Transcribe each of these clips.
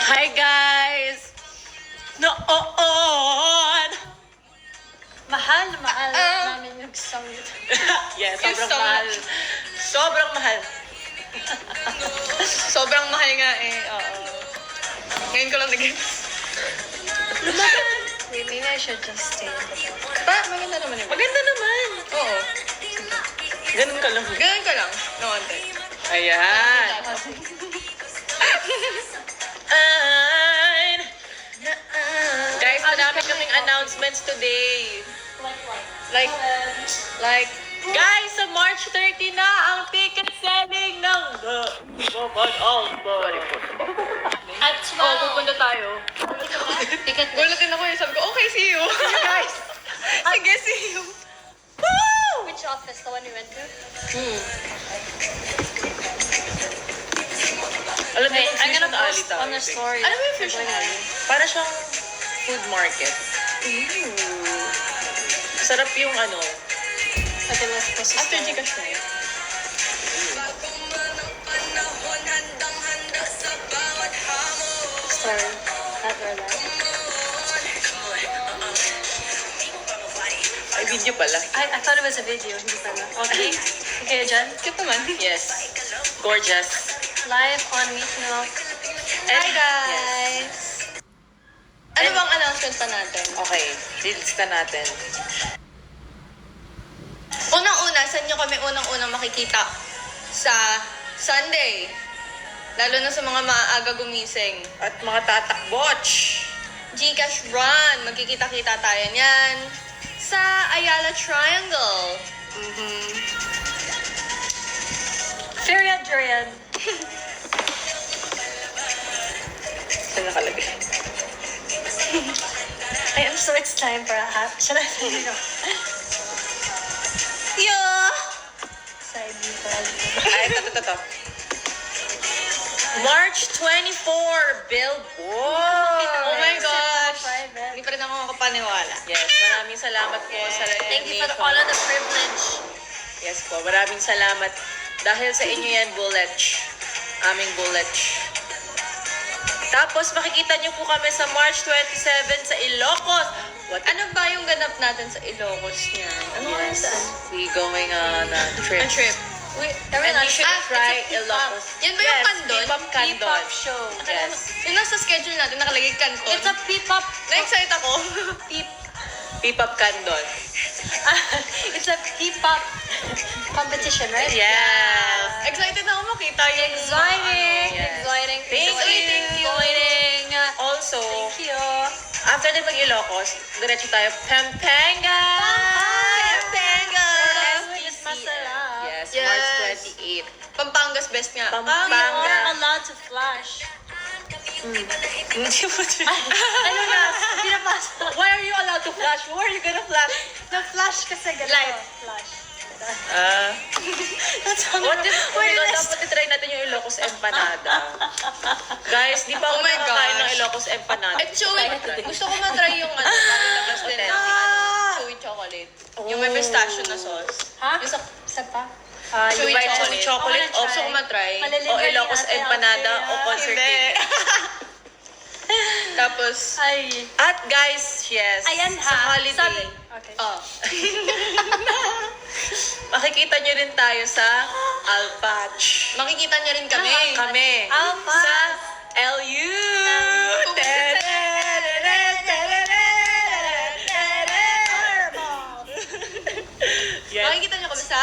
Hi guys! Noon! Mahal namin yung song nito. Yes, Yung sobrang song- mahal. Sobrang mahal. Sobrang mahal nga eh. Oo. Ngayon ko lang nag- Wait, maybe I should just stay. Maganda naman yun. Maganda naman. Oo. Ganun ka lang. Ganun ka lang. No, ante. Ayan. Guys, marami kaming announcements today. Like, guys, sa March 30 na ang ticket selling ng The Bobon Album. At Oo, pupunta tayo. ticket Gulat din ako eh. Sabi ko, okay, see you. Guys! Sige, see you. Which office? The one we went to? Alam mo Wait, yung I'm gonna Fusion Alley post on the tayo. story. Ano ba yung Fusion Alley? Para siyang food market. Sarap yung ano. Okay, let's post the After story. Gcash na yun. Story. That or that. Ay, video pala. I thought it was a video. Hindi pala. Okay. Okay, Jen. Cute naman. Yes. Gorgeous. Live on Meet Milk. Hi, guys! Ano bang announcement pa natin? Okay, lilista natin. Unang-una, saan nyo kami unang-unang makikita? Sa Sunday. Lalo na sa mga maaga gumising. At mga tatakboch. Gcash Run. Magkikita-kita tayo niyan. Sa Ayala Triangle. Period, Durian. Saan nakalagay? I am so excited for a hat. Should I film it? Yeah! Side view for a Ay, ito. March 24, Billboard! Oh my gosh! Private. Hindi pa rin ako makapaniwala. Yes, maraming salamat po sa Thank you for Nation. all of the privilege. Yes po, maraming salamat. Dahil sa inyo yan, Bulletch. Aming Bulletch. Tapos makikita niyo po kami sa March 27 sa Ilocos. What? Ano ba yung ganap natin sa Ilocos niyan? Ano nga Yes, saan? we going on a trip. A trip. Wait, And you should try it's a Ilocos. Yan ba yung Kandon? P-pop Kandon. P-pop show. Yes. Yung nasa schedule natin, nakalagay Canton. It's a P-pop. Na-excite ako. P-pop Kandon. It's a P-pop competition, right? Yes. Excited ako makita yung Exciting. Yes. Exciting. Thank Exciting. you. Exciting. Also, Thank you. after din mag-Ilocos, diretso tayo Pampanga! Pampanga! Yes, masarap. Yes, Yes. March 28. Pampanga's best nga. Pampanga. We are allowed to flash. Hindi mo Ano na? Pinapasa. Why are you allowed to flash? Who are you gonna flash? Na-flash kasi ganito. Live. Flash. That's what if, dapat itry natin yung Ilocos Empanada. Guys, di pa ako Oh my nakakain ng gosh. Ilocos Empanada. At chewy. Gusto ko matry yung ano, labas din natin. Chewy chocolate. Yung may pistachio na sauce. Ha? Yung sa Isa pa? Chewy Buy chocolate. chocolate. I wanna Gusto ko matry. O Ilocos Empanada o concert Hindi. ticket. Tapos, Ay. At guys, yes, Ayan sa ha. holiday, Sabi. Okay. makikita nyo rin tayo sa Alpatch. makikita niyo rin kami. Kami. Alpatch. Sa LU. Yes. Makikita niyo kami sa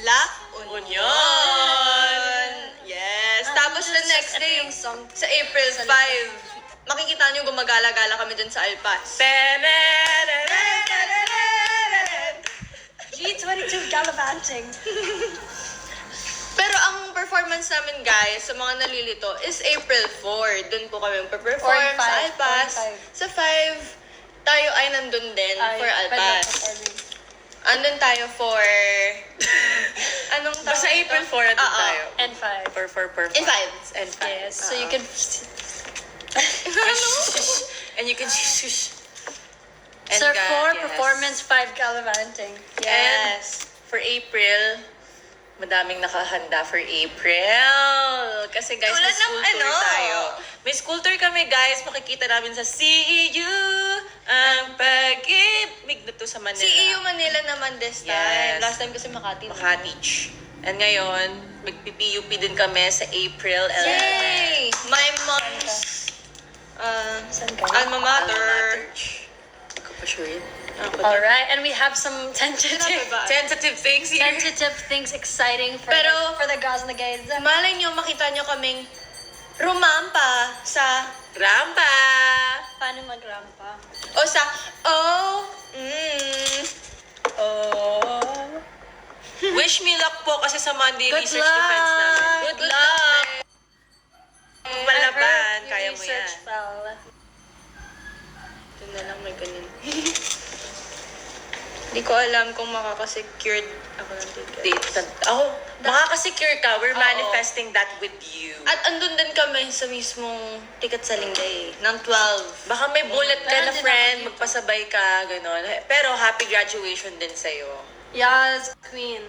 La Union. Union. Yes. Tapos the next day, Yung song. sa April 5, makikita niyo gumagala-gala kami dun sa Alpas. G22 gallivanting. Pero ang performance namin, guys, sa mga nalilito, is April 4. Doon po kami magpe-perform Or sa 5, Alpas. or 5. Sa 5, tayo ay nandun din for Alpas. Andun tayo for... Anong tawag Basta dito? April 4 andun Oo. tayo. And 5. For In 5. And 5. Yes. So you can... And you can shush. And So God, 4 yes. performance, 5 gallivanting. Yes. For April, madaming nakahanda for April. Kasi guys, Tulad may school ng tour ano? tayo. May school tour kami guys. Makikita namin sa CEU ang pag-ibig na to sa Manila. Si EU Manila naman this time. Yes. Last time kasi Makati. Makati. And ngayon, magpi-PUP din kami sa April 11. Yay! My mom's Saan ka? alma mater. Hindi ko pa sure yun. Alright, and we have some tentative Tentative things here. things exciting for, Pero- for the girls and the guys. Malay nyo, makita nyo kaming rumampa sa, Rampa! Paano mag-rampa? o sa, Oh. Wish me luck po kasi sa Monday Good research luck! defense namin. Good luck! Palaban, Your kaya mo yan. research fell. ito na lang may ganun. Hindi ko alam kung makaka-secured ako ng ticket. Ako, makakasecure ka. We're Oo. manifesting that with you. At andun din kami sa mismong ticket selling day ng 12. Baka may bullet ka Meron na din friend, ako dito. magpasabay ka, gano'n. Pero happy graduation din sa'yo. Yes, Queen.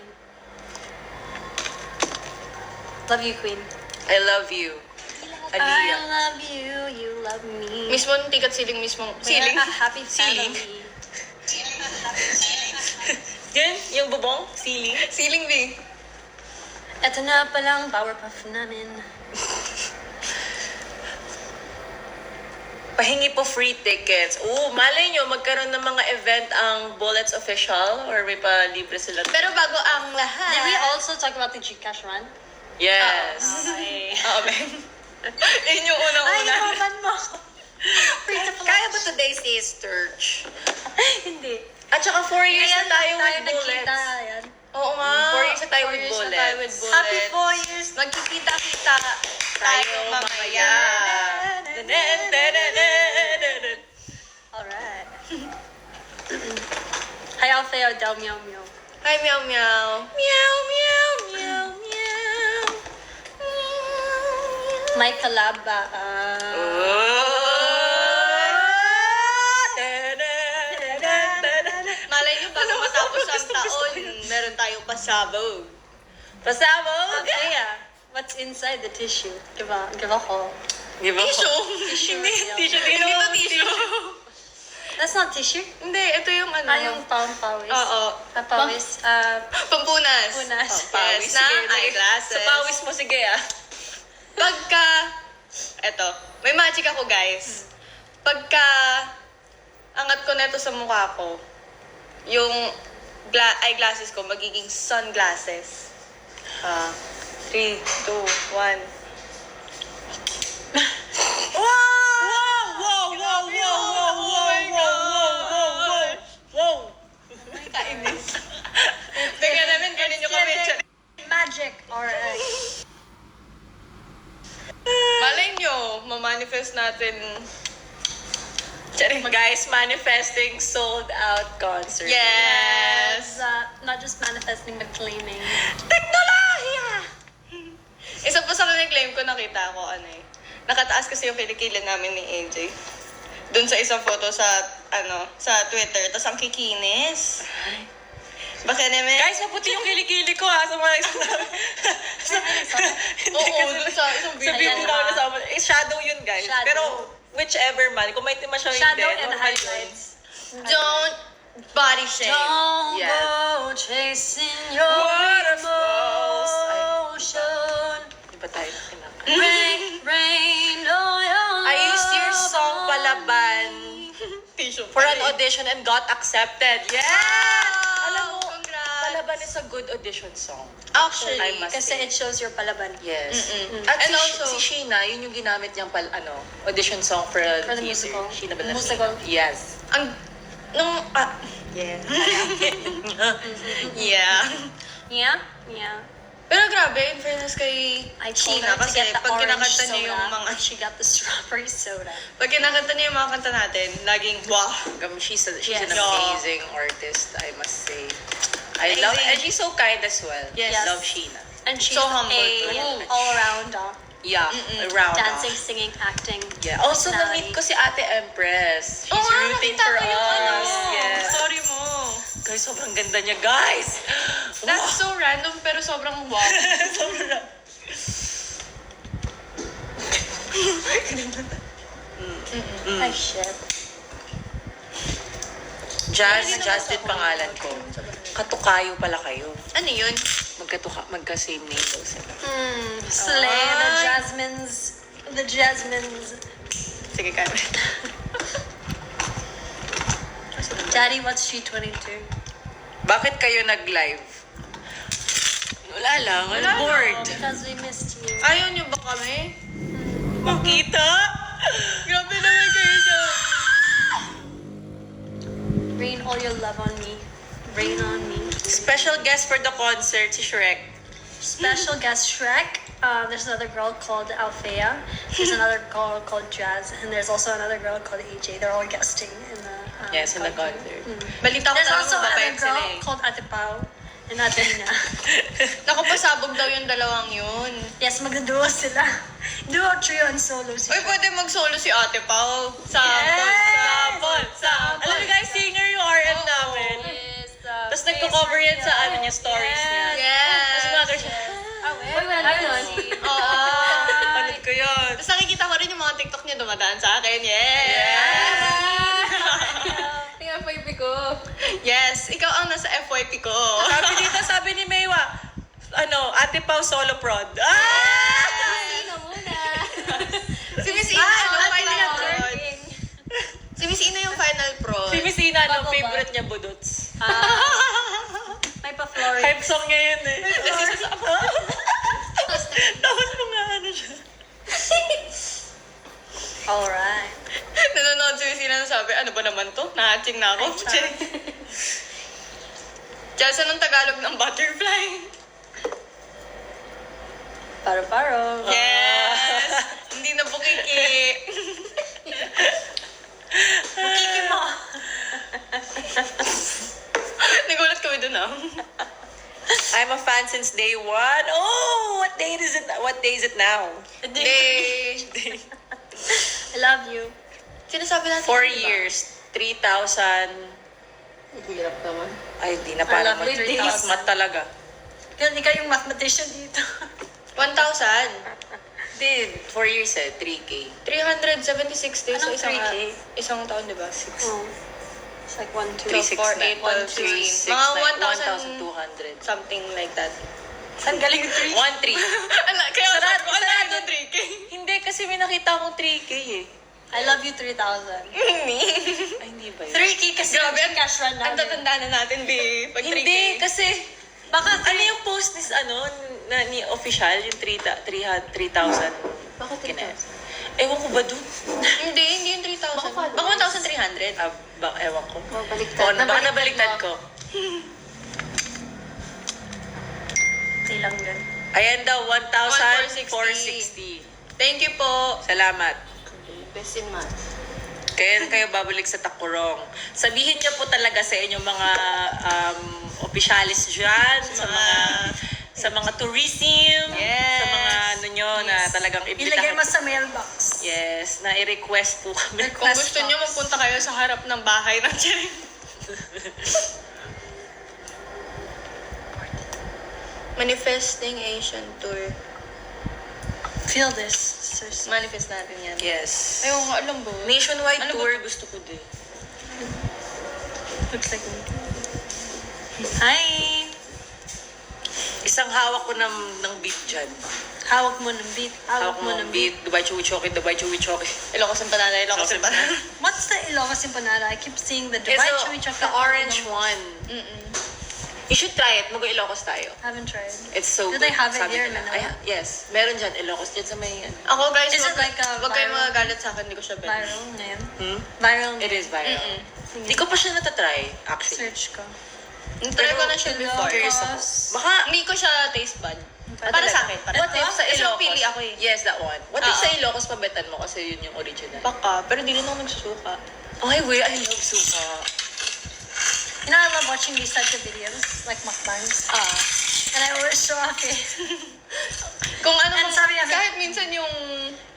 Love you, Queen. I love you. I Aliyah. love you, you love me. Mismong ticket selling, mismong We're ceiling. a happy Ceiling. family. Yan, yung bubong, ceiling. Ceiling B. Ito na palang Powerpuff namin. Pahingi po free tickets. Malay nyo, magkaroon ng mga event ang Bullets official or may pa-libre sila. Pero bago ang lahat. Did we also talk about the Gcash run? Yes. Okay. Oo, Ben. Yun yung unang-una. naman mo ako. Free to Kaya ba today's is church? Hindi. At saka 4 years na tayo with nagkita. Bullets. Yan. Oo nga. 4 years na tayo 4 with years na Bullets. tayo with Bullets. Happy 4 years. Magkikita-kita tayo mamaya. Alright. Hi, Alfeo Del Meow Meow. Hi, meow meow. Meow, meow, meow, meow. May kalaba. Malay nyo, bago matapos ang taon, meron tayong pasabog. Pasabog! Okay, what's inside the tissue? Give a call. Di ba? Tissue. Hindi, tissue. Hindi to tissue. That's not tissue? Hindi, ito yung ano. Yung pawis. Oo. Pawis. Pampunas. Punas. Yes, na eyeglasses. Sa pawis mo, sige Pagka, eto, may magic ako guys. Pagka, angat ko neto sa mukha ko, yung eyeglasses ko magiging sunglasses. 3, 2, 1. Wow! Wow! Wow! Wow! Wow! Wow! Wow! Wow! Kainis. Tingnan namin, ganun yung kami. Magic. Alright. Malay nyo, mamanifest natin. Guys, manifesting sold out concert. Yes! Not just manifesting but claiming. Teknolohiya! Isa pa sa claim ko, nakita ko, nakataas kasi yung kilikili namin ni AJ. Doon sa isang photo sa, sa Twitter. Tapos ang kikinis. Baka naman. Guys, maputi yung kilikili ko sa mga Oo, doon sa isang Sa video. view na kasama. Shadow yun, guys. Shadow. Pero whichever man, kung may tima siya Shadow hindi, and normal yun. highlights. Don't body shame. Don't Yes. go chasing your Waterfalls. emotion. Di ba tayo kinaka? Rain on your I used your song Palaban Tissue. for an audition and got accepted. Yeah! Alam mo, Congrats. Palaban is a good audition song. Actually, I must Kasi say. it shows your palaban. Yes. Mm-mm. At And si, also- si Sheena, yun yung ginamit niyang audition song for a For the teaser. musical. Sheena Ballasina. Musical. Yes. Ang, Yes. yeah. Yeah? Yeah. Pero grabe, in fairness kay I told Sheena, her to kasi get the pag orange kinakanta soda. niya yung mga, She got the strawberry soda. pag kinakanta niya yung mga kanta natin, laging, wow. She's an Yes. amazing artist, I must say. I love, Amazing. and she's so kind as well. Yes. I love Sheena. And she's So humble a too. all-around Yeah, around. dancing, singing, acting. Yeah. Also, personality. na-meet ko si Ate Empress. She's Oo nga, rooting nakita for ko yung us. Yes. Sorry mo. Guys, sobrang ganda niya, guys! That's so random, pero sobrang wow. Sobrang. Ay, shit. Jazz din pangalan ko. Katukayo pala kayo. Ano yun? Magka-same name daw sila. Slay, the Ay. Jasmines. The Jasmines. Sige, Carmen. Daddy, what's G22? Bakit kayo nag-live? Wala lang, I'm bored. Because we missed you. Ayaw niyo ba kami? Makita? Grabe naman kayo dyan. Rain all your love on me. Rain on me. Special guest for the concert, si Shrek. Special guest Shrek. There's another girl called Althea. There's another girl called Jazz. And there's also another girl called AJ. They're all guesting in the Yes, in the concert. Balita ko There's na also yung another babayag girl sila eh. called Ate Pao and Ate Nina. Naku, pasabog daw yung dalawang yun. Yes, magduo sila. Duo, trio, and solo si Uy, pwede mag-solo si Ate Pao. Sample. Alam niyo guys, singer yung RM namin. Tapos nagko-cover yan sa ano niya, stories niya. Yes. Tapos umaga siya, Uy, wala yun. Oo. panood ko yun. Tapos nakikita ko rin yung mga TikTok niya dumadaan sa akin. Yes! Tingnan po yung ko. Yes, ikaw ang nasa FYP ko. Sabi dito, sabi ni Maywa, Ate Pao solo prod. Sino muna? Si Miss Ina, ano, Ate final Pao. prod. Si Miss Ina yung final prod. Si Miss Ina, Bago ba? favorite niya, Budots. May pa-Florida. Hype song niya yun eh. Tapos mga ano siya. Alright. Nanonood si Miss Ina na sabi, ano ba naman to? Nahatsing na ako. Diyan sa nung Tagalog ng butterfly. Paro-paro. Yes! Hindi na bukiki. Kiki mo. Nagulat kami dun ah. I'm a fan since day one. Oh, what day is it? What day is it now? Day. I love you. Sinasabi natin. 4 diba? years, 3,000. Hirap naman. Ay, di na parang love you, 3,000. Mat talaga. Kaya ikaw yung mathematician dito. 1,000. Di, 4 years 3K. 376 days Anong sa 3K? isang taon, di ba? Oh. It's like 1, 2. 3, 6, 4, 8, 9, 12, 3, 6, Mga 1,200. Something like that. Saan galing yung 3? 1,3. Kaya Sarado, sabi ko, sarado. 3K. Hindi, kasi may nakita akong 3K eh. I love you 3,000. Ay, hindi ba yun? 3K kasi Grabe, yung cash run Ang namin. tatanda na natin, B. Pag 3K. Hindi, kasi, Baka ano yung post ni official, yung 3,000? Bakit Ewan ko ba dun? Hindi yung 3,000. Baka 1,300. Ewan ko. Baliktad. Oo, baka nabaliktad ko. Hindi lang yun. Ayan daw, 1,460. 1,460. Thank you po. Salamat. Best in math. Kaya kayo babalik sa Takurong. Sabihin niyo po talaga sa inyong mga opisyalis dyan, sa mga tourism, Yes. sa mga ano nyo na talagang Ilagay mo ibitahan. sa mailbox. Yes, na i-request po kami. Kung gusto niyo, magpunta kayo sa harap ng bahay ng Cherry. Manifesting Asian Tour. Feel this. Sis. Manifest natin yan. Yes. Ayaw nga, alam ba? Nationwide Ano ba tour, gusto ko din. Looks like me. Hi! Isang hawak ko ng beat dyan. Hawak mo ng beat. Hawak mo ng beat. Dubai Chewy Choki, Dubai Chewy Choki. Ilocos ang panana, Ilocos ang panana. What's the Ilocos Empanada? I keep seeing the Dubai It's Chewy Chocolate. the orange one. Mm-mm. You should try it. Mag-Ilocos tayo. Haven't tried. It's so Do good. they have it Sabi here in nila. Manila? Yes. Meron dyan. Ilocos dyan sa may ano. Ako guys, Is it like a wag kayong viral- magagalit sa akin, hindi ko siya bet. Viral name. Hmm? Viral It name. is viral. Mm-mm. Hindi ko pa siya natatry, actually. Search ko. Try ko na siya before. Curious ako. Baka, Hindi ko siya taste bud. Para talaga? sa akin. Para What if sa Kasi Ilocos? pili ako eh. Yes, that one. What if Oo. sa Ilocos pabetan mo kasi yun yung original? Baka, pero di rin ako nagsusuka. Ay, wait. I love suka. You know, I love watching these types of videos, like mukbangs. And I always show off it. Kung ano And sabi niya, kahit minsan yung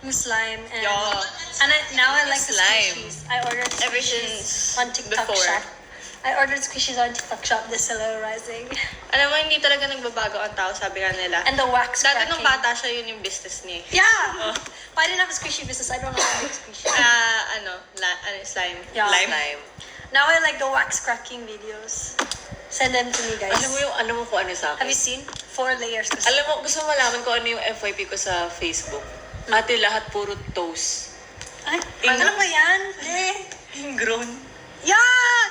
Yung slime. And, Yeah. and now I like the Slime. squishies. I ordered Ever squishies since on TikTok before. Shop. I ordered squishies on TikTok shop. They're still rising. Alam mo, hindi talaga nagbabago ang tao, sabi nga nila. And the wax Dati cracking. nung bata siya, yun yung business niya. Yeah! I didn't have a squishy business. I don't know how to make squishy. Slime. Yeah. Slime. Now I like the wax cracking videos. Send them to me, guys. Alam mo kung ano sa Have akin? you seen? 4 layers. Kasi. Alam mo, gusto mo malaman kung ano yung FYP ko sa Facebook. Ate, lahat puro toast. Ay, ano ba yan? Ingrown. Yan!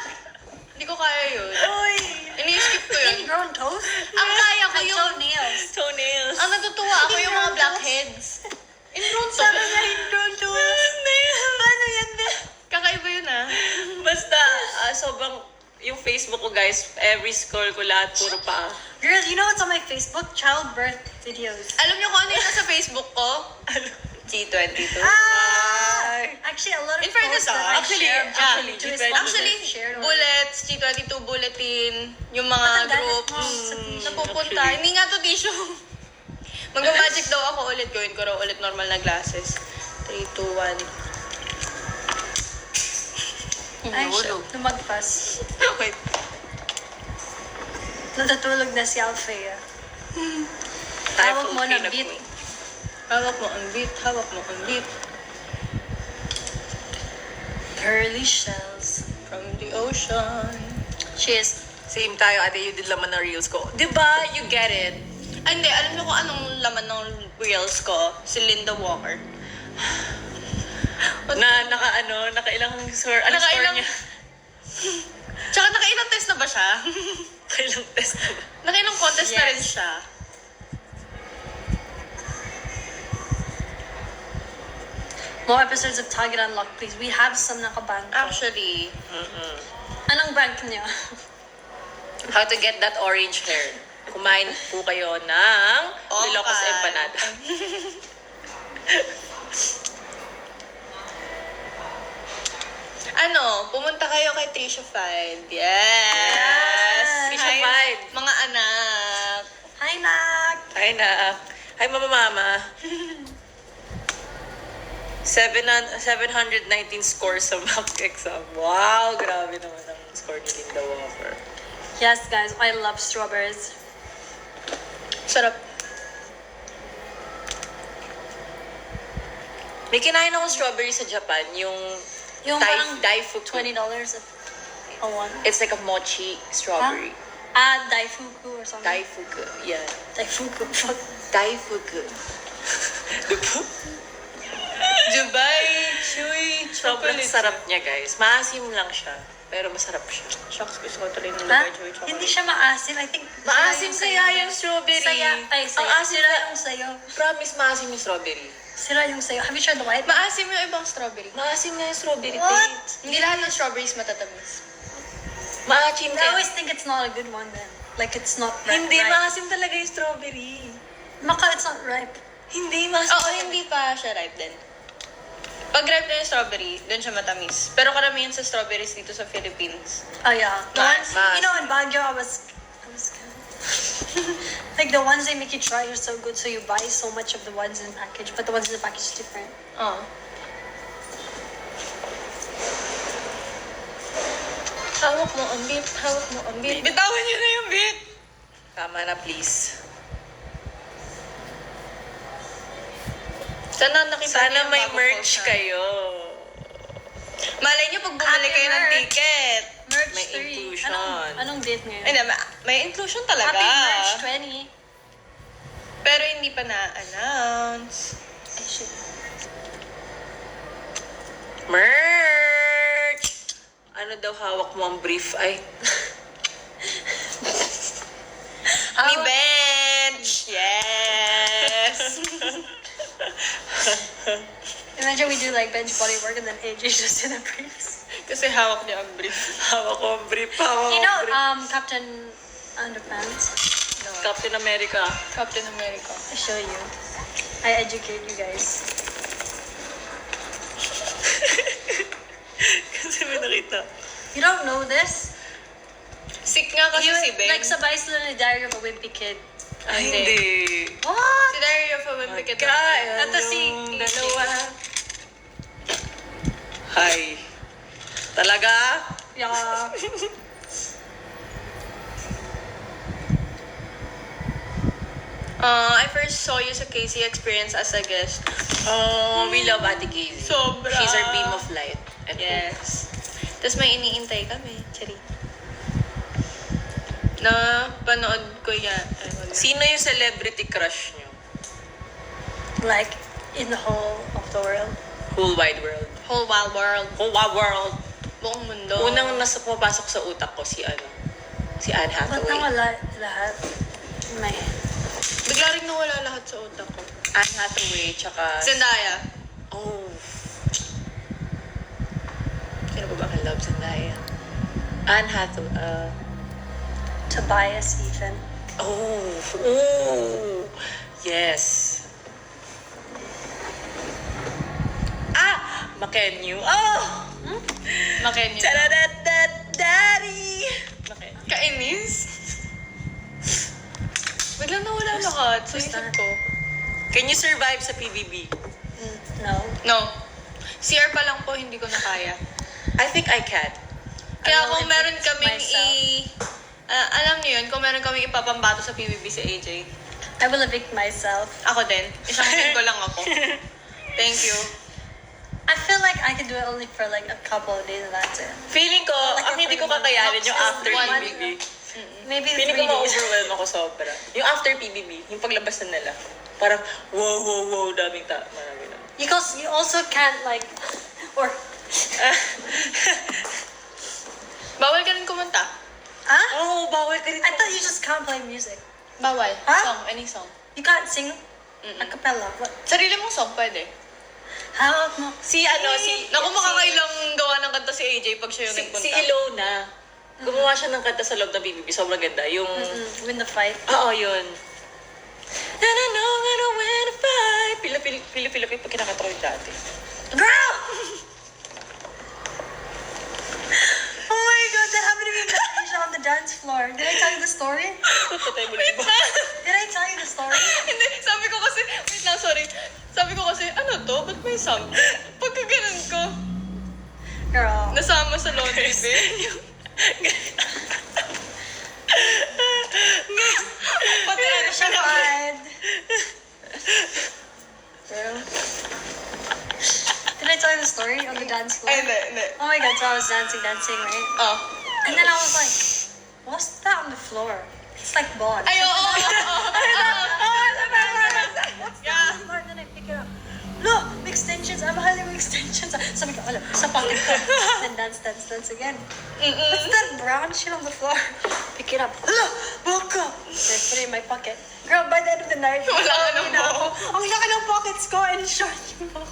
Hindi ko kaya yun. Uy! Ini-skip ko yun. Ingrown toast? Ang kaya ko Like yung... toenails. Toenails. Ang natutuwa ako yung mga blackheads. Ingrown to. Sabi niya ingrown toast. Paano yan, be? Kakaiba yun ah. Basta, sobrang, yung Facebook ko guys, every scroll ko lahat puro pa. Girl, you know what's on my Facebook? Childbirth videos. Alam niyo kung ano yung nasa Facebook ko? G22. Ah! Actually, a lot of In fairness, posts that I actually, share actually, to G22. respond to Actually, shared on- bullets, G22 bulletin, yung mga Matanda na group, mo sa tissue. napupunta. Actually. Hindi nga to tissue. Mag-magic daw ako ulit. Gawin ko raw ulit normal na glasses. 3, 2, 1. Ay, shit. Lumagpas. Wait. Natutulog na si Alfea. Typhoon Hawak mo na cleanup beat. queen. Hawak mo ang beat. Hawak mo ang beat. Pearly shells. From the ocean. Cheers. Same tayo, ate, you did laman ng reels ko. Diba? You get it. Ay, hindi. Alam niyo kung anong laman ng reels ko? Si Linda Walker. Nakailang score, ano score Nakailang- niya? Tsaka nakailang test na ba siya? Nakailang test na ba? Nakailang contest na Yes. rin siya. More episodes of Target Unlock, please. We have some nakabank. Actually, Anong bank niya? How to get that orange hair. Kumain po kayo ng Ilocos Okay. Empanada. pumunta kayo kay Trisha Fide. Yes! Yes! Trisha Hi, Fide. mga anak. Hi, Nak! Hi na. Hi, mama. 719 scores sa mock exam. Wow, grabe naman ang score ni Linda Walker. Yes, guys, I love strawberries. Sarap. May kinain akong strawberry sa Japan, yung Yung parang Daifuku. $20 a one. It's like a mochi strawberry. Daifuku or something. Daifuku, yeah. Daifuku. Fuck. Daifuku. Diba? Dubai, chewy, Sobrang chocolate. sarap niya, guys. Maasim lang siya, pero masarap siya. Shucks, gusto ko ito rin ng Ha? Dubai, chewy, chocolate. Hindi siya maasim. I think Maasim sira kaya sayo. yung strawberry. Ang Ang asim sira na- yung sayo. Promise, maasim yung strawberry. Sira yung sayo. Have you tried the white? Maasim yung ibang strawberry. Maasim nga yung strawberry. What? Taste. Hindi lahat ng strawberries matatamis. Maasim I ka. always think it's not a good one then. Like it's not ripe. Hindi, ripe. maasim talaga yung strawberry. Maka, it's not ripe. Hindi, maasim Oo, talaga. hindi pa siya ripe din. Pag ripe na yung strawberry, doon siya matamis. Pero karamihan sa strawberries dito sa Philippines. Oh yeah. The Mas- ones, you know, in Baguio, I was like the ones they make you try are so good, so you buy so much of the ones in the package, but the ones in the package is different. Oo. Hawak mo ang beat, hawak mo ang beat. Bitawan niyo na yung beat! Tama na, please. Sana nakita niyo Sana yung may bago merch post na. kayo. Malay niyo pag bumili Happy kayo ng merch. ticket. Merch May 3. inclusion. Anong date ngayon? Ay, may inclusion talaga. Happy March 20. Pero hindi pa na-announce. Ay, shit. Merch! Ano daw hawak mo ang brief? Ay, May bench! Yes! Imagine we do like bench body work and then AJ just in the briefs. Kasi hawak niya ang brief. hawak ko ang brief. Hawak ko You know, ang brief. Captain Underpants. Captain America. Captain America. I show you. I educate you guys. Kasi may nakita. You don't know this? Sick nga kasi si Ben. Like sabay sila ni Diary of a Wimpy Kid. Ay, Hindi. hindi. What? Si Diary of a Wimpy Kid. Kaya Ito si yung AJ. dalawa. Hi. Talaga? Yeah. I first saw you sa Casey Experience as a guest. Oh, we love Ate Casey. Sobra. She's our beam of light. And hope. Yes. Tapos may iniintay kami. Chari. Na panood ko yan. Sino yung celebrity crush nyo? Like, in the whole of the world. Whole wide world. Whole wild world. Whole wide world. Buong mundo. Unang nasa pumapasok sa utak ko si Anne But Hathaway. nawala lahat in my head. Bigla rin nawala lahat sa utak ko. Anne Hathaway, tsaka... Zendaya. Oh. Sino ba bang love Zendaya? Anne Hathaway. Tobias even. Oh. Yes. Makenyu. Oh! Makenyo. Daddy. Makenyu. Kainis. Biglang nawala lahat sa isip ko. Can you survive sa PBB? No. No. CR pa lang po, hindi ko na kaya. I think I can. Kaya I will kung meron evict kaming alam niyo yun, kung meron kaming ipapambato sa PBB si AJ, I will evict myself. ako din. Isang linggo lang ako. Thank you. I feel like I can do it only for like a couple of days and that's it. Feeling ko, ang hindi ko kakayanin yung after One PBB. Maybe 3 Feeling ko days. ma-overwhelm ako sobra. Yung after PBB, yung paglabas na nila, parang wow, daming marami na. Because you also can't like, or, Bawal ka rin kumanta. huh? Oh, bawal ka rin. I thought you just can't play music. Bawal. Huh? Song, any song. You can't sing a cappella. What? Sarili mong song, pwede. Hawak mo. Si Naku, makakailang gawa ng kanta si AJ pag siya yung nagpunta. si Ilona. Gumawa siya ng kanta sa loob ng PBB. Sobrang ganda. Yung... Win the fight. Oo, yun. And I know I don't win a fight. Pila pag kinakanta ko yung dati. Girl! Oh my god, that happened to me with Asia on the dance floor. Did I tell you the story? Patay mo na ba? Did I tell you the story? Hindi, sabi ko kasi, wait lang, sorry. Sabi ko kasi, ano to? Ba't may sound? Pagka ganun ko, Girl. nasama sa laundry bin. Pati ano siya na. Bad. Girl. Did I tell you the story on the dance floor? Ay, hindi. Oh my god, so I was dancing, right? Oh. And then I was like, what's that on the floor? It's like bond. Ay, oo. What's that on the floor? And then I pick it up. Look, may extensions. I'm having extensions. Sabi ko, alam, sa pocket ko. Then dance again. What's that brown shit on the floor? Pick it up. Look, woke up. Then put it in my pocket. Girl, by the end of the night, Wala ka ng na ako. buhok. Ang laki ng pockets ko and short yung buhok.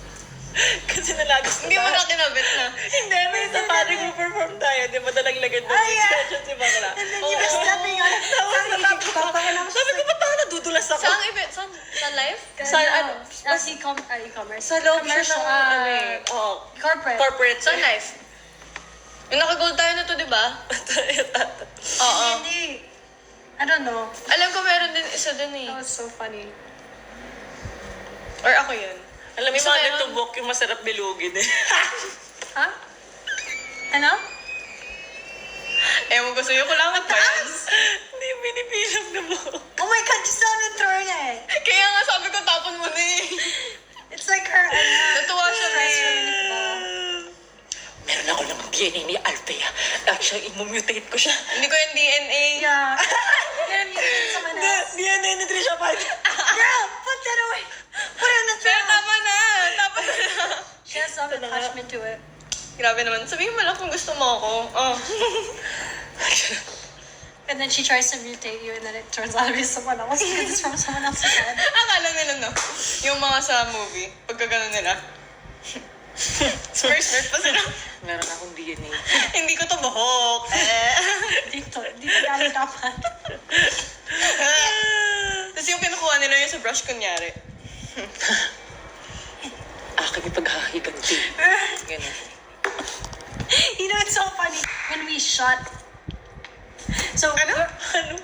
Kasi nalagos Hindi mo na kinabit na. Hindi, may sa paring mo perform tayo. Di ba nalaglagan mo Ay, yung yeah. extension si Bakla? And then you were stepping on it. Sabi ko, Sabi ko, ba't ako nadudulas ako? Saan event? Sa live? Sa ano? E-commerce. Sa loob siya Commercial, ng ano eh. Oo. corporate. Corporate. Saan live? Yung naka-gold tayo na to, di ba? Oo. Hindi. I don't know. Alam ko meron din isa din eh. That was so funny. Or ako yun. Alam mo, yung Gusto mga ko yun. natubok yung masarap bilugin eh. Huh? Ano? Ewan ko sa'yo, kulangan pa yan. Hindi yung binibilang na mo. Oh my god, you still haven't thrown it. Kaya nga sabi ko, tapon mo na eh. It's like her. Natuwa siya Stress eh. relief ba? Meron ako ng DNA ni Althea. At siya, imumutate ko siya. Hindi ko yung DNA. Yeah. You're muting someone else. DNA ni Trisha Paytas. Girl, put that away. Put it in the Pero trash. tama na. Tapos na. She has some attachment to it. Grabe naman. Sabihin mo lang kung gusto mo ako. Oh. And then she tries to mutate you and then it turns out to be someone else because it's from someone else's head. Akala nila no. Yung mga sa movie, pagka gano'n nila. Smurf pa sila. Meron akong DNA. Hindi ko to buhok. Dito galing dapat. Tapos yung kinukuha nila yung sa brush kunyari. Aking ipaghahiganti. Ganun. You know, it's so funny when we shot. So Ano? Ano?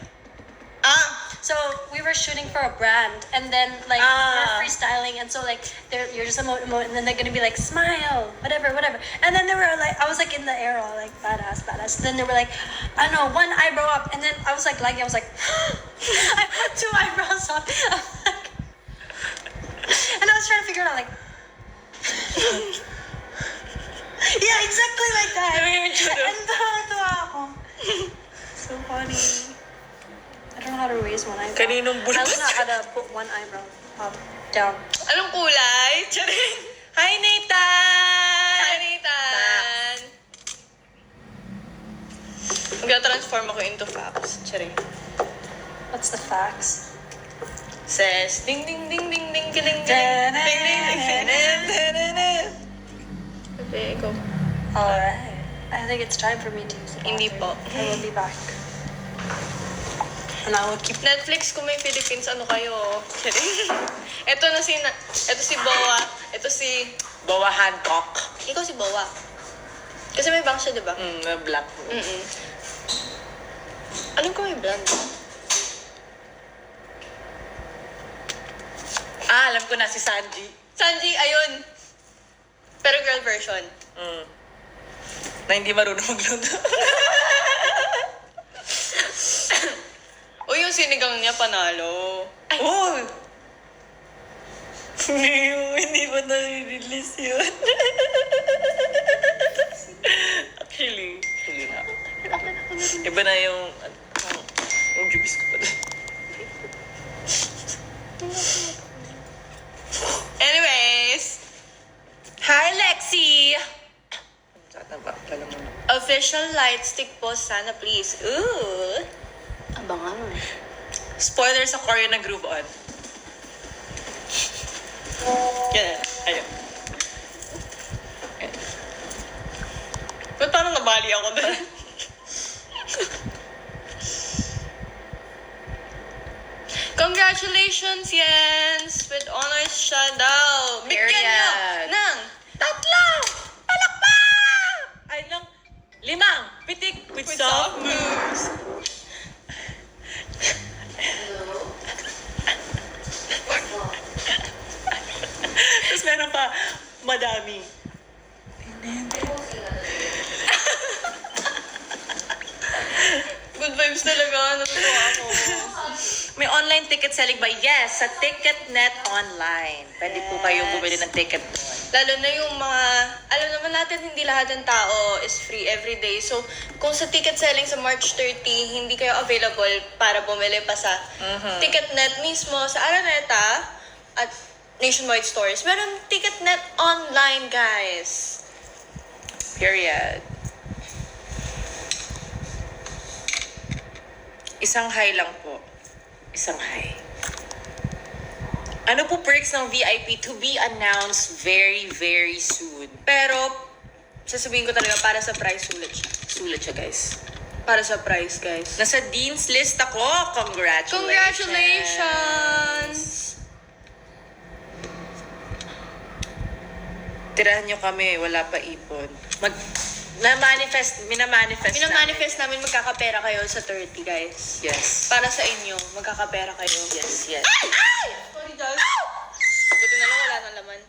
Ah! So we were shooting for a brand, and then like we're freestyling, and so like you're just emote, and then they're gonna be like smile, whatever, whatever. And then they were like, I was like in the air, all like badass, badass. Then they were like, I don't know, one eyebrow up, and then I was like lagging. I was like, I put 2 eyebrows up. I'm like, and I was trying to figure it out, like, yeah, exactly like that. And tawa ako. So funny. I don't know how to raise one eyebrow. Kaninong I bulbos? don't know how to put one eyebrow up, down. Anong kulay? Charing! Hi, Nathan! Hi, Nathan! Mag-transform ako into Fox. Charing. What's the facts? Says, ding ding ding ding ding ding ding ding ding ding ding ding. Okay, go. Alright. I think it's time for me to use the Hindi bathroom. po. I will be back. And I will keep... Netflix kung may Philippines, ano kayo? Charing. Ito si Boa. Ito si... Boa Hancock. Ikaw si Boa. Kasi may bank siya, di ba? Black. Alam ko may brand. Alam ko na si Sanji. Sanji, ayun. Pero girl version. Na hindi marunong magluto. Uy, yung sinigang niya panalo. Uy! Hindi pa na-release yun. Actually na. Iba na yung juice ko pa doon. Anyways, Hi, Lexi! Sana ba? Pala mo na. official light stick po sana please. Ooh. Abangan mo. Spoiler sa Korean na groove on. Yan. Ayun. Ba't parang nabali ako doon? Congratulations, Jens! With honors siya daw. Bigyan niyo Period. ng 3! Palakpak! Ay lang, 5 pitik with soft moves. Tapos meron pa, madami. good vibes talaga. Natutuwa ako. May online ticket selling ba? Yes, sa Ticketnet Online. Pwede po kayo bumili ng ticket doon. Lalo na yung mga, alam naman natin, hindi lahat ng tao is free every day. So, kung sa ticket selling sa March 30, hindi kayo available para bumili pa sa Ticketnet mismo sa Araneta at nationwide stores. Meron Ticketnet online, guys. Period. Isang high lang po. Isang high. Ano po perks ng VIP to be announced very, very soon? Pero, sasabihin ko talaga, para sa price, sulit siya. Sulit siya, guys. Para sa price, guys. Nasa Dean's list ako. Congratulations! Congratulations! Tirahan nyo kami. Wala pa ipon. Minamanifest Pinamanifest namin magkakapera kayo sa 30, guys. Yes. Para sa inyo, magkakapera kayo. Yes, yes. Sorry, Josh. Buti na lang wala nang laman.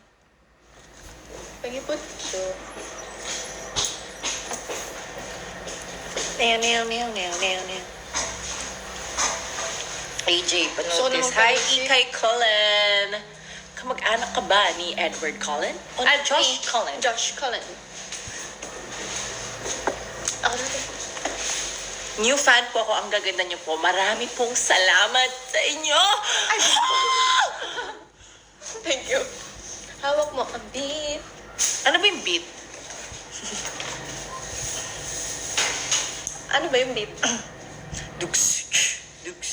Pagipot siya. AJ, So, panotis. naman Hi, pala si- Ikay Cullen. Kamag-anak ka ba ni Edward Cullen? O ni Josh Cullen? Josh Cullen. Ako na to. New fan po ako. Ang gaganda niyo po. Marami pong salamat sa inyo. Thank you. Hawak mo ang beat. Ano ba yung beat? Ano ba yung beat? Dugs. Dugs.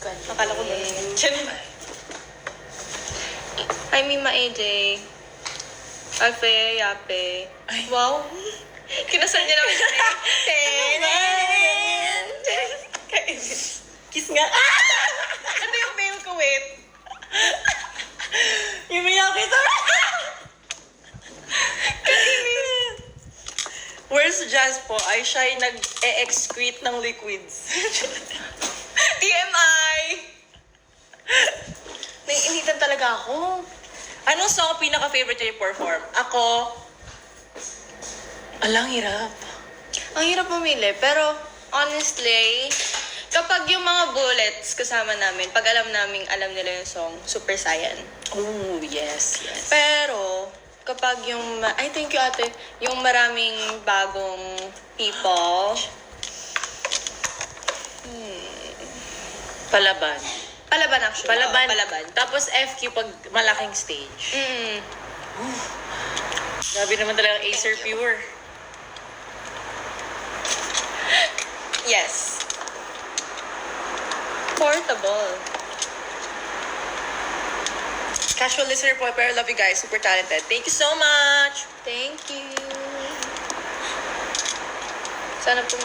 Akala ko ba? Hi, Mima AJ. Alfe, Yape. Ay. Wow. Kinasal niya naman siya. Kiss nga. Ano yung mail ko, wait? Yung mayaw kita. Where's Jazz po? Ay, siya ay nag-excrete ng liquids. TMI! Naiinitan talaga ako. Anong song ang pinaka-favorite niyo i-perform? Ako, alang hirap. Ang hirap pumili, pero honestly, kapag yung mga bullets kasama namin, pag alam nila yung song, Super Saiyan. Oh, yes, yes. Pero, kapag yung, ay thank you ate, yung maraming bagong people, Palaban. palaban actually. Palaban. Oo, palaban. Tapos FQ pag malaking stage. Mm. Grabe naman talaga Acer Pure. Yes. Portable. Casual listener po, pero love you guys. Super talented. Thank you so much! Thank you. Sana po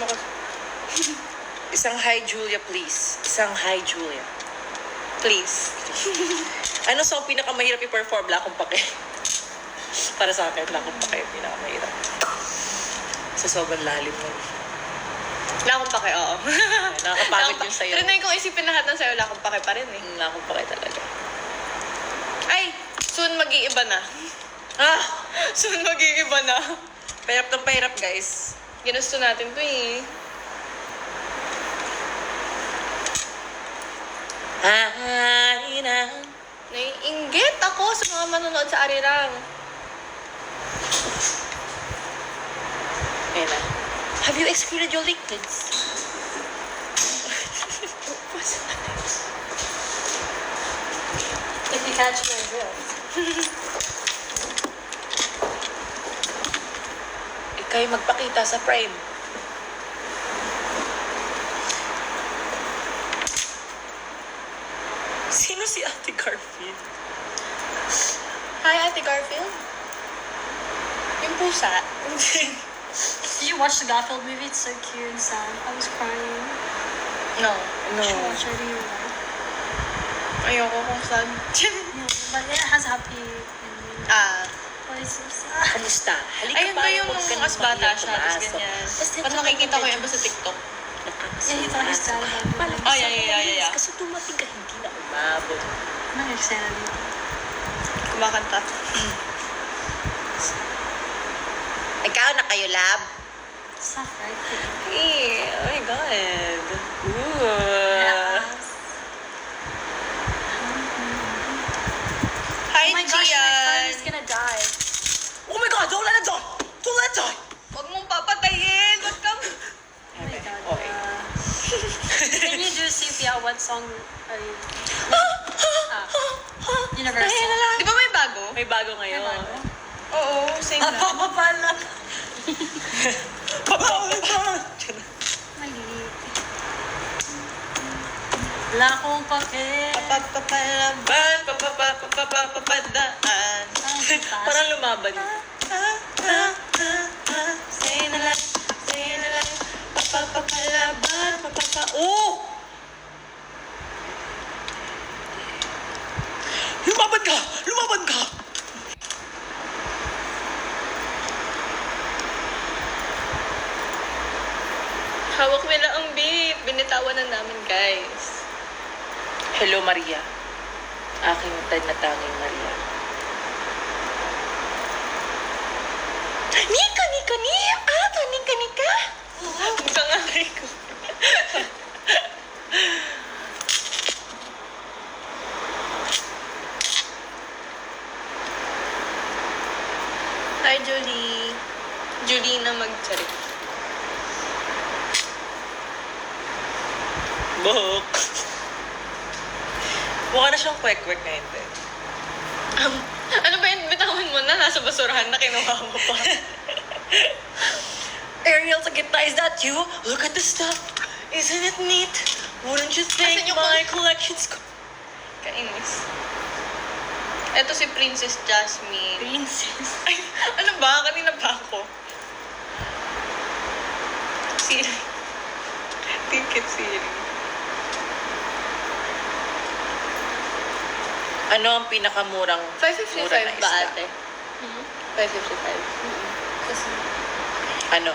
Isang hi, Julia, please. Isang hi, Julia. please. Ano song pinakamahirap i-perform? Wala akong pake. Para sa akin, wala akong pake. Pinakamahirap. Sa sobrang lalim mo. Wala akong pake, oo. Nakakapagod yung sayo. Trinay kong isipin lahat ng sayo, wala akong pake pa rin eh. Wala akong pake talaga. Ay, soon mag-iiba na. Ah! Soon mag-iiba na. Pahirap ng pahirap, guys. Ginusto natin to eh. Ay na. Naiinggit ako sa mga manonood sa Arirang. Ayun na. Have you excreted your liquids? If you catch my drift. Ika'y magpakita sa Prime. Sino si Ate Garfield? Hi, Ate Garfield. Yung pusa. Did you watch the Garfield movie? It's so cute and sad. I was crying. No. You should watch it. You will. Ayoko kung saan. But it has happy ending. Ah. But it's so sad. Kamusta? Halika Ayun ba yung huwag ka mas nang bata mahiya siya, tapos pumasok. ganyan. Basta Ba't nakikita ko yung iba sa TikTok? Yeah, he thought he sad about it. Malamig Oh, sa yeah. mabilis kasi dumating ka hindi na umabot. I'm not excited about it. Kumakanta. Ikaw na kayo, lab? It's not right. Hey, oh my God. Ooh. Hi, Oh my gosh, my Gian! phone is gonna die. Oh my God, don't let it die! Don't let it die! Huwag mong papatayin! Huwag kang... Oh my god. Okay. Can you do CPR? What song are you? Universal. Di ba may bago? May bago ngayon. May bago? Oo, same lang. Papapala. Papapala! Mali. Wala akong pake. Papapalaban, papapapapapadaan. Parang lumaban. Say na lang, papapapalaban, Oh! Lumaban ka! Lumaban ka! Hawak nila ang beat. Binitawan na namin, guys. Hello, Maria. Aking tanatanging Maria. Nika, Nika, Nika! Nika, Nika, Nika! Ang kangalay ko. Hi, Julie. Julie na magcharik. Bok! Mukha na siyang kwek-kwek ngayon, te. Ano ba yun? Bitawan mo na. Nasa basurahan na kinuha mo pa. Ariel, Sagita, is that you? Look at the stuff. Isn't it neat? Wouldn't you think Asan yung my collection's... Kainis. Ito si Princess Jasmine. Princess. Ay, ano ba? Kanina pa ako. Siri. Ticket Siri. Ano ang pinakamurang 555 mura na ba isda? ate? 555. Kasi, Ano?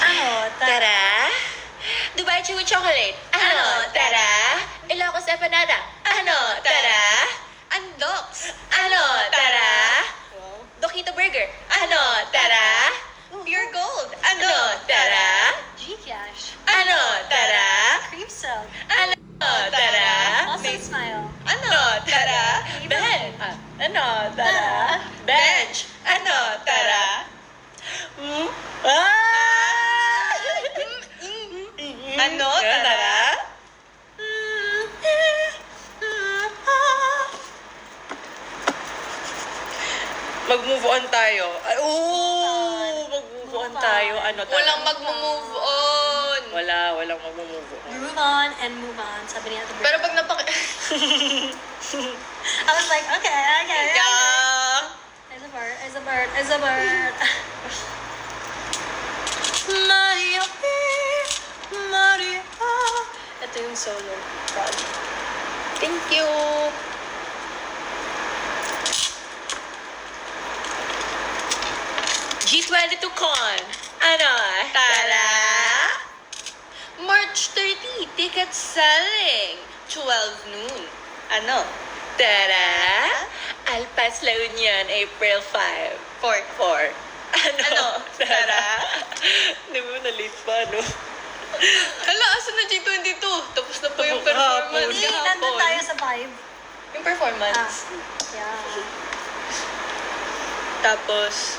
ano, Tara! Dubai Chewy Chocolate. Ano, tara? Ilocos Empanada. Ano, tara? Undox. Ano, tara? Wow. Dokito Burger. Ano, tara? Pure Gold. Ano, Tara? Gcash. Ano, tara? Cream silk. Ano, tara? Also smile. Ano, tara? Ben. Ano, tara? Bench. Ano, tara? Ano, tara? Mag-move on tayo. Ay, mag-move on tayo. Ano tayo? Walang mag-move on. Walang mag-move on. Move on and move on. Sabi niya ito. Pero pag I was like, okay. Yeah. As a bird. Maria, Maria. Ito yung solo project. Thank you. G22 Con. Ano? Tara! March 30, tickets selling. 12 noon. Ano? Tara! Alpas La Union, April 5. 4. 4. Ano? Tara? Hindi mo na-late pa, no? Hala, asan na G22? Tapos na po yung Tapos performance. Hindi, kahapon. nandun tayo sa vibe. Yung performance. Yeah. Tapos,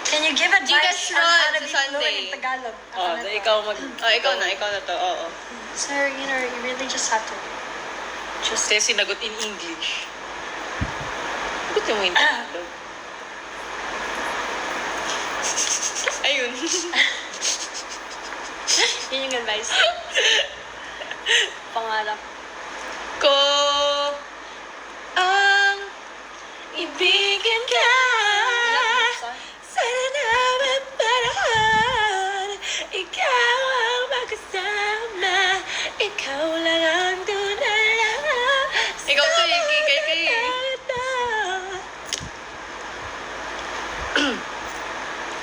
Can you give advice Gcash on how run to be sa fluent Sunday. in Tagalog? Oh, na ikaw mag... ikaw na to. Oo. Sir, you really just have to just... Kasi sinagot in English. Ba't mo in Tagalog? Ayun. Yun yung advice. Pangarap. Ko ang ibigin ka. Sana naman paraan. Ikaw ang magkasama. Ikaw lang ang tunay. Ikaw to, kay.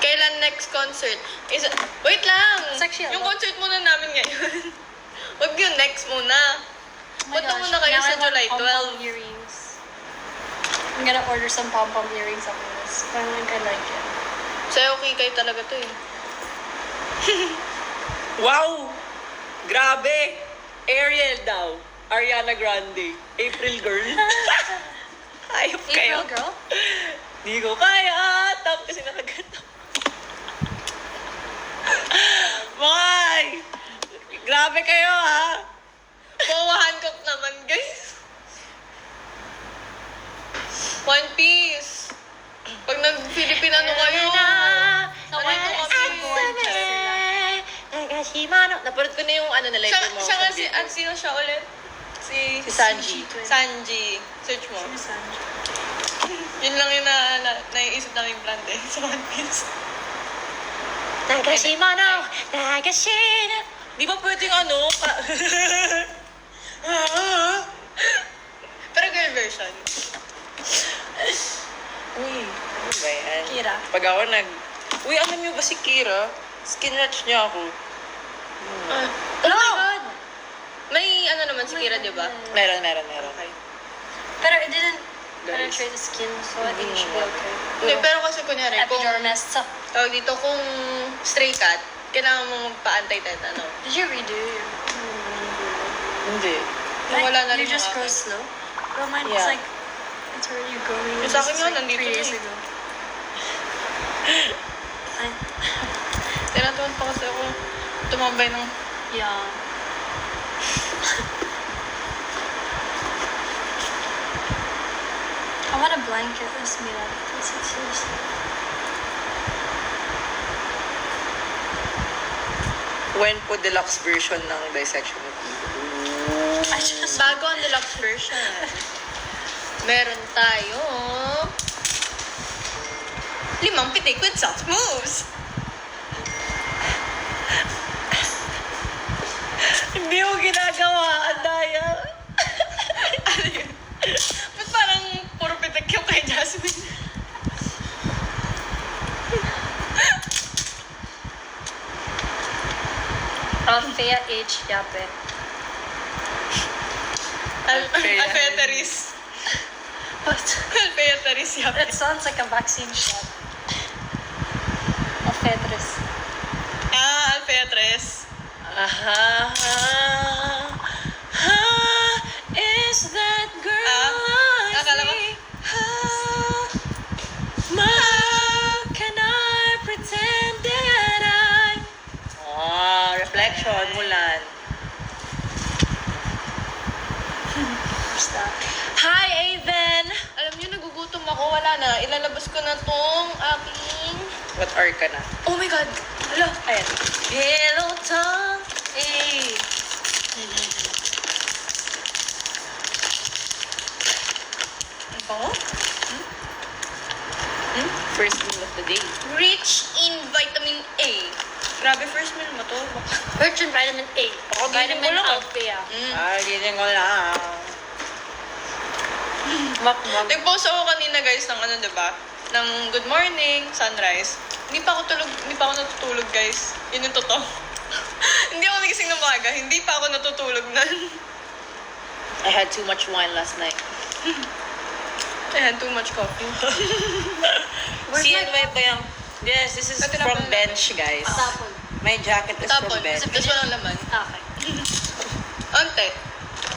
Kailan next concert? Wait lang! Sexy, Yung ano? concert muna namin ngayon. Wag yung next muna. Oh my Punta gosh, muna kayo now sa I want July pom-pom 12. earrings. I'm gonna order some pom-pom earrings after this. I think I like it. Sa'yo, kay talaga to eh. Wow! Grabe! Ariel daw. Ariana Grande. April girl. Ayop kayo. April girl? Di ko kaya. Tap kasi nakaganap. Mga! Grabe kayo ha. Bawa Hancock naman, guys. One Piece. Pag nag-Philippine ano kayo. Nandito kami. Nagashimano. Napanood ko na yung ano nila yung Siya nga sino siya ulit? Si Sanji. Sanji. Search mo. Sino Sanji? Yun lang yung naiisip namin plan din sa One Piece. Nagashimano. Nagashino. Di ba pwedeng ano? Pero girl version. Uy, ano ba yan? Kira. Pag ako Uy, alam niyo ba si Kira? Skinratch niya ako. Oh my God! May ano naman si Kira, di ba? Meron. Okay. Pero it didn't Guys. penetrate the skin, so I think it should be okay. Hindi, pero kasi kunyari, kung Epidermis. So, tawag dito, kung stray cat, kailangan mo magpa-anti-tetano. did you redo your... Hindi. Yung wala na rin You just yung grow akin. slow? Well, mine was Yeah. like... It's already growing. Yung sa akin This is nga, like nandito 3 years na eh. ago. Tinatuan pa kasi ako tumambay ng... Yeah. I want a blanket that's made out of this. It's seriously. When po deluxe version ng dissection of I just... Bago ang deluxe version. Meron tayo 5 pitik with soft moves. Hindi mo ginagawa, Andaya. Ano yun? Ba't parang puro pitik yung kay Jasmine? Thea H. Yape. Alfea. Alfeteris. What? Alfeteris, It yape. sounds like a vaccine shot. Alfetres. Alfetres. Aha. Is that girl I akala ko- see? How can I pretend that reflection, Mulan. What's that? Hi, Aven! Alam niyo, nagugutom ako. Wala na. Ilalabas ko na tong aking... What are ka na? Oh my God! Hala! Ayan. Hello, tongue. Hey. Ang bango? First meal of the day. Rich in vitamin A. Grabe, first meal mo to. Rich in vitamin A. Vitamin Vitamin mo lang. Alfea. Ay, gising ko lang. Makmak. Nag-post ako kanina guys ng ano, diba? Ng good morning, sunrise. Hindi pa ako natutulog guys. Yun yung totoo. Hindi ako nagising ng umaga. Hindi pa ako natutulog nun. I had too much wine last night. I had too much coffee. CNY pa yung... Yes, this is Ito na from pala. Bench, guys. Tapon. My jacket is Tapon, from Bench. kasi plus walang laman. Okay. Ante.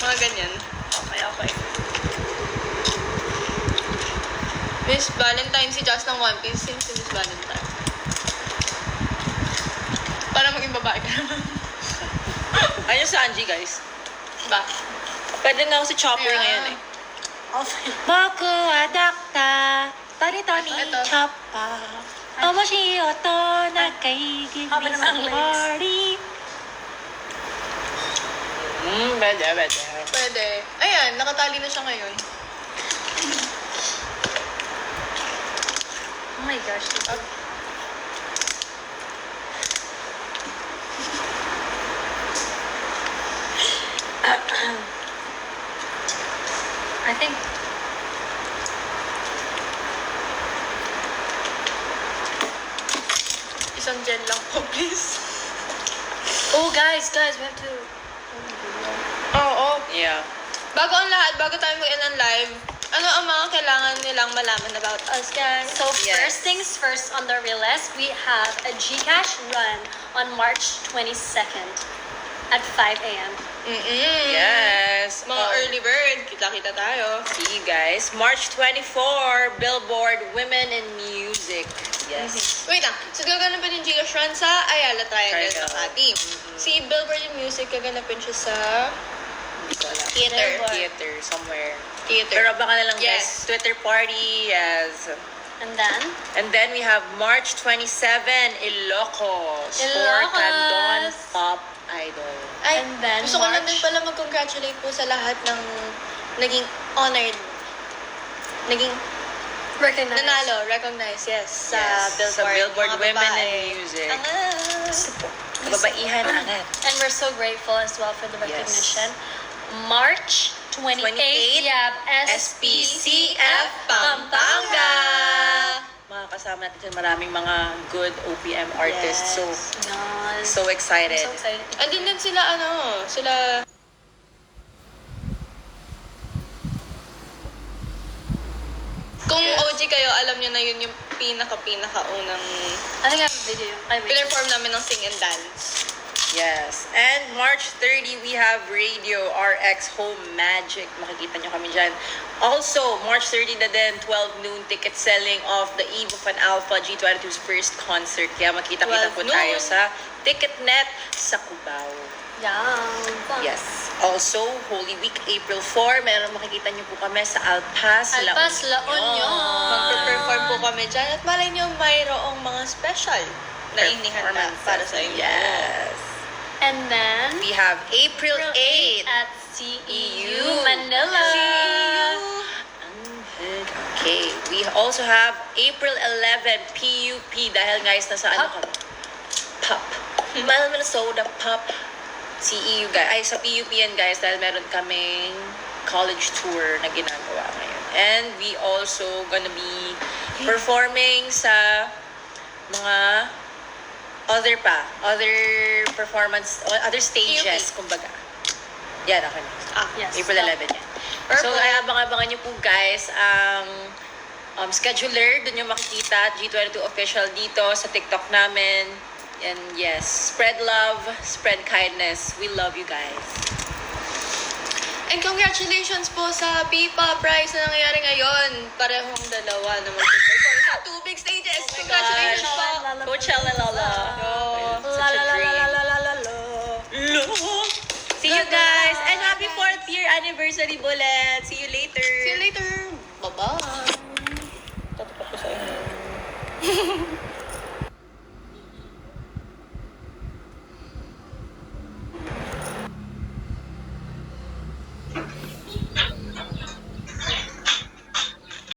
Mga ganyan. Okay. Miss Valentine, si Just ng One Piece. Si Miss Valentine. Para maging babae ka naman. Ayun sa Angie, guys. Ba? Pwede na ako si Chopper Yeah. ngayon eh. Alfea. Boku adakta, tani-tani Ito. choppa. Omoshioto nakaigib Haba naman ang lyrics. party. Bede. Pwede. Ayan, nakatali na siya ngayon. Oh my gosh. I think Isang gel lang po, please. oh guys, we have to Oo. Yeah. Bago ang lahat, bago tayo mag-end ng live, ano ang mga kailangan nilang malaman about us, guys? So Yes. first things first on the real list, we have a Gcash run on March 22nd at 5 a.m. Yes. Mga early bird, kita-kita tayo. See you guys. March 24, Billboard Women in Music. Yes. Wait lang, so gaganapin yung Gcash run sa Ayala Triangle Triangle. Makati. Si Billboard in Music, gaganapin siya sa Hindi ko alam. theater. Theater, somewhere. Theater. Pero baka na lang Yes. guys. Twitter party, yes. And then And then we have March 27, Ilocos. For Ilocos. Candon Pop Idol. Ay, And then gusto ko lang March- din pala mag-congratulate po sa lahat ng naging honored, naging recognize. nanalo, recognized, yes, sa Yes, Billboard, sa Billboard mga Women babae. in Music. Ang Babaihan agad. And we're so grateful as well for the recognition. March 28, 28, we have SPCF Pampanga. Mga kasama natin dyan, maraming mga good OPM artists. Yes. Nice. So excited. I'm so excited. Andun din sila, sila... Kung OG kayo, alam nyo na yun yung pinaka-unang I think I have a video. I wait. perform namin ng sing and dance. Yes. And March 30, we have Radio RX Home Magic. Makikita nyo kami dyan. Also, March 30 na din, 12 noon ticket selling of the eve of an Alpha G22's first concert. Kaya makita-kita 12 po noon. tayo sa Ticketnet sa Cubao. Yeah. Yes. Also, Holy Week, April 4, meron makikita nyo po kami sa Alpas, Alpas, La Union. Magpe-perform po kami dyan. At malay nyo, mayroong mga special na inihanda para sa inyo. Yes. And then We have April 8. at CEU Manila. Okay, we also have April 11, PUP, dahil guys, nasa ano Pop. ka? Pop. Mahal Minnesota, Pop. CEU, guys. Ay, sa PUP yan, guys, dahil meron kaming college tour na ginagawa ngayon. And we also gonna be performing sa mga other performance, other stages, kumbaga. Yan, okay na. Yes. April 11 yan. So, Purple. ay abang-abangan nyo po guys ang scheduler. Doon yung makikita, G22 official dito sa TikTok namin. And yes, spread love, spread kindness. We love you guys. And congratulations po sa Pipa Prize na nangyayari ngayon. Parehong dalawa na mag-perform sa 2 big stages. Oh my Congratulations gosh. po. Coachella Lala. Such La a la la dream. la la la la la. See you guys! And happy 4th year anniversary, Bullet! See you later! See you later.